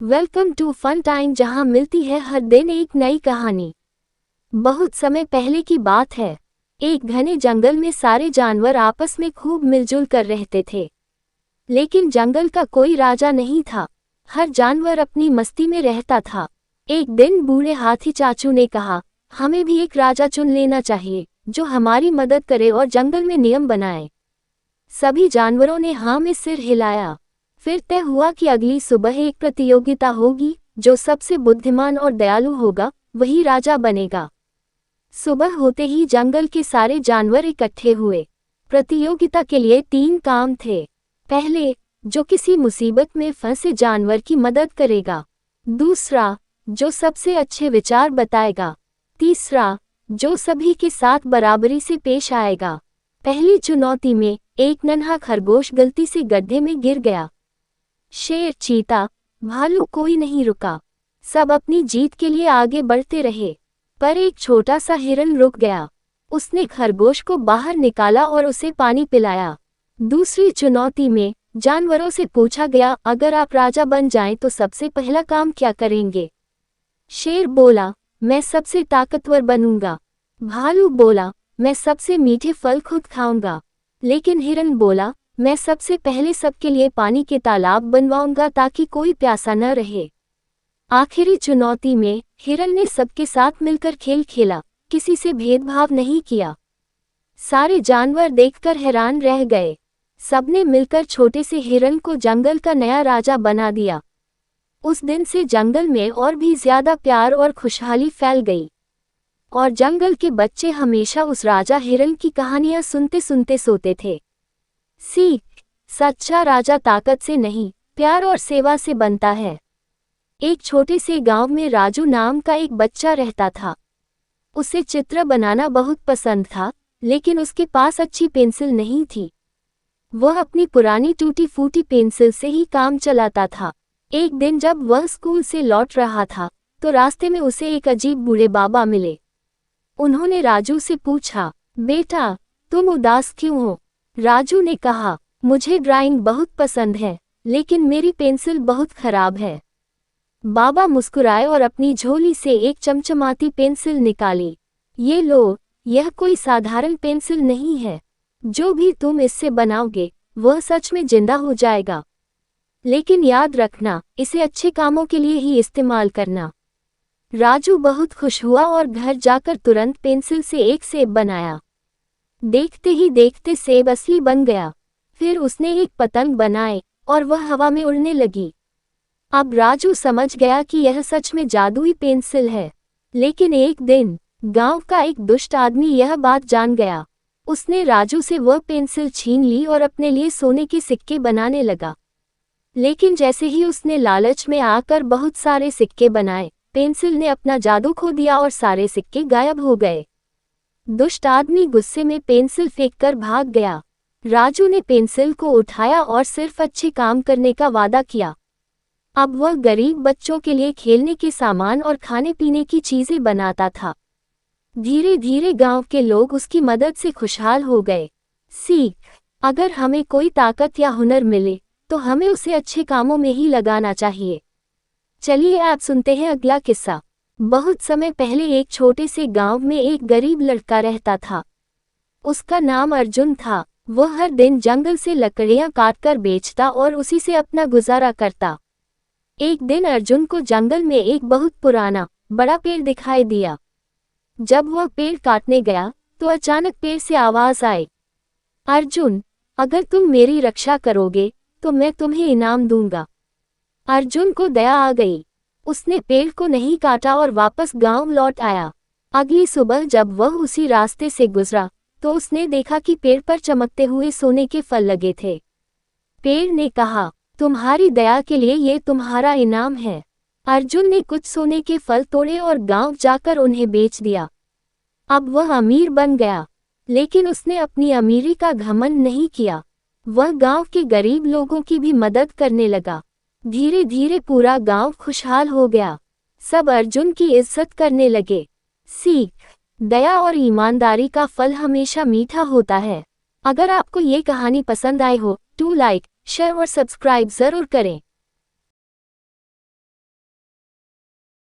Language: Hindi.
वेलकम टू फन टाइम, जहां मिलती है हर दिन एक नई कहानी। बहुत समय पहले की बात है। एक घने जंगल में सारे जानवर आपस में खूब मिलजुल कर रहते थे। लेकिन जंगल का कोई राजा नहीं था। हर जानवर अपनी मस्ती में रहता था। एक दिन बूढ़े हाथी चाचू ने कहा, हमें भी एक राजा चुन लेना चाहिए जो हमारी मदद करे और जंगल में नियम बनाए। सभी जानवरों ने हाँ में सिर हिलाया। फिर तय हुआ कि अगली सुबह एक प्रतियोगिता होगी। जो सबसे बुद्धिमान और दयालु होगा वही राजा बनेगा। सुबह होते ही जंगल के सारे जानवर इकट्ठे हुए। प्रतियोगिता के लिए 3 काम थे। पहले, जो किसी मुसीबत में फंसे जानवर की मदद करेगा। दूसरा, जो सबसे अच्छे विचार बताएगा। तीसरा, जो सभी के साथ बराबरी से पेश आएगा। पहली चुनौती में एक नन्हा खरगोश गलती से गड्ढे में गिर गया। शेर, चीता, भालू कोई नहीं रुका। सब अपनी जीत के लिए आगे बढ़ते रहे। पर एक छोटा सा हिरन रुक गया। उसने खरगोश को बाहर निकाला और उसे पानी पिलाया। दूसरी चुनौती में जानवरों से पूछा गया, अगर आप राजा बन जाएं तो सबसे पहला काम क्या करेंगे। शेर बोला, मैं सबसे ताकतवर बनूंगा। भालू बोला, मैं सबसे मीठे फल खुद खाऊंगा। लेकिन हिरन बोला, मैं सबसे पहले सबके लिए पानी के तालाब बनवाऊंगा ताकि कोई प्यासा न रहे। आखिरी चुनौती में हिरन ने सबके साथ मिलकर खेल खेला, किसी से भेदभाव नहीं किया। सारे जानवर देखकर हैरान रह गए। सबने मिलकर छोटे से हिरन को जंगल का नया राजा बना दिया। उस दिन से जंगल में और भी ज्यादा प्यार और खुशहाली फैल गई। और जंगल के बच्चे हमेशा उस राजा हिरन की कहानियां सुनते सुनते सोते थे। सीख, सच्चा राजा ताकत से नहीं, प्यार और सेवा से बनता है। एक छोटे से गांव में राजू नाम का एक बच्चा रहता था। उसे चित्र बनाना बहुत पसंद था, लेकिन उसके पास अच्छी पेंसिल नहीं थी। वह अपनी पुरानी टूटी फूटी पेंसिल से ही काम चलाता था। एक दिन जब वह स्कूल से लौट रहा था, तो रास्ते में उसे एक अजीब बूढ़े बाबा मिले। उन्होंने राजू से पूछा, बेटा, तुम उदास क्यों हो। राजू ने कहा, मुझे ड्राइंग बहुत पसंद है, लेकिन मेरी पेंसिल बहुत खराब है। बाबा मुस्कुराए और अपनी झोली से एक चमचमाती पेंसिल निकाली। ये लो, यह कोई साधारण पेंसिल नहीं है। जो भी तुम इससे बनाओगे वह सच में जिंदा हो जाएगा। लेकिन याद रखना, इसे अच्छे कामों के लिए ही इस्तेमाल करना। राजू बहुत खुश हुआ और घर जाकर तुरंत पेंसिल से एक सेब बनाया। देखते ही देखते सेब असली बन गया। फिर उसने एक पतंग बनाए और वह हवा में उड़ने लगी। अब राजू समझ गया कि यह सच में जादुई पेंसिल है। लेकिन एक दिन गांव का एक दुष्ट आदमी यह बात जान गया। उसने राजू से वह पेंसिल छीन ली और अपने लिए सोने के सिक्के बनाने लगा। लेकिन जैसे ही उसने लालच में आकर बहुत सारे सिक्के बनाए, पेंसिल ने अपना जादू खो दिया और सारे सिक्के गायब हो गए। दुष्ट आदमी गुस्से में पेंसिल फेंककर भाग गया। राजू ने पेंसिल को उठाया और सिर्फ अच्छे काम करने का वादा किया। अब वह गरीब बच्चों के लिए खेलने के सामान और खाने पीने की चीजें बनाता था। धीरे धीरे गांव के लोग उसकी मदद से खुशहाल हो गए। सीख, अगर हमें कोई ताकत या हुनर मिले तो हमें उसे अच्छे कामों में ही लगाना चाहिए। चलिए आप सुनते हैं अगला किस्सा। बहुत समय पहले एक छोटे से गांव में एक गरीब लड़का रहता था। उसका नाम अर्जुन था। वह हर दिन जंगल से लकड़ियां काटकर बेचता और उसी से अपना गुजारा करता। एक दिन अर्जुन को जंगल में एक बहुत पुराना बड़ा पेड़ दिखाई दिया। जब वह पेड़ काटने गया तो अचानक पेड़ से आवाज आई, अर्जुन, अगर तुम मेरी रक्षा करोगे तो मैं तुम्हें इनाम दूंगा। अर्जुन को दया आ गई। उसने पेड़ को नहीं काटा और वापस गांव लौट आया। अगली सुबह जब वह उसी रास्ते से गुजरा तो उसने देखा कि पेड़ पर चमकते हुए सोने के फल लगे थे। पेड़ ने कहा, तुम्हारी दया के लिए ये तुम्हारा इनाम है। अर्जुन ने कुछ सोने के फल तोड़े और गांव जाकर उन्हें बेच दिया। अब वह अमीर बन गया, लेकिन उसने अपनी अमीरी का घमंड नहीं किया। वह गांव के गरीब लोगों की भी मदद करने लगा। धीरे धीरे पूरा गांव खुशहाल हो गया। सब अर्जुन की इज्जत करने लगे। सीख, दया और ईमानदारी का फल हमेशा मीठा होता है। अगर आपको ये कहानी पसंद आई हो तो लाइक, शेयर और सब्सक्राइब जरूर करें।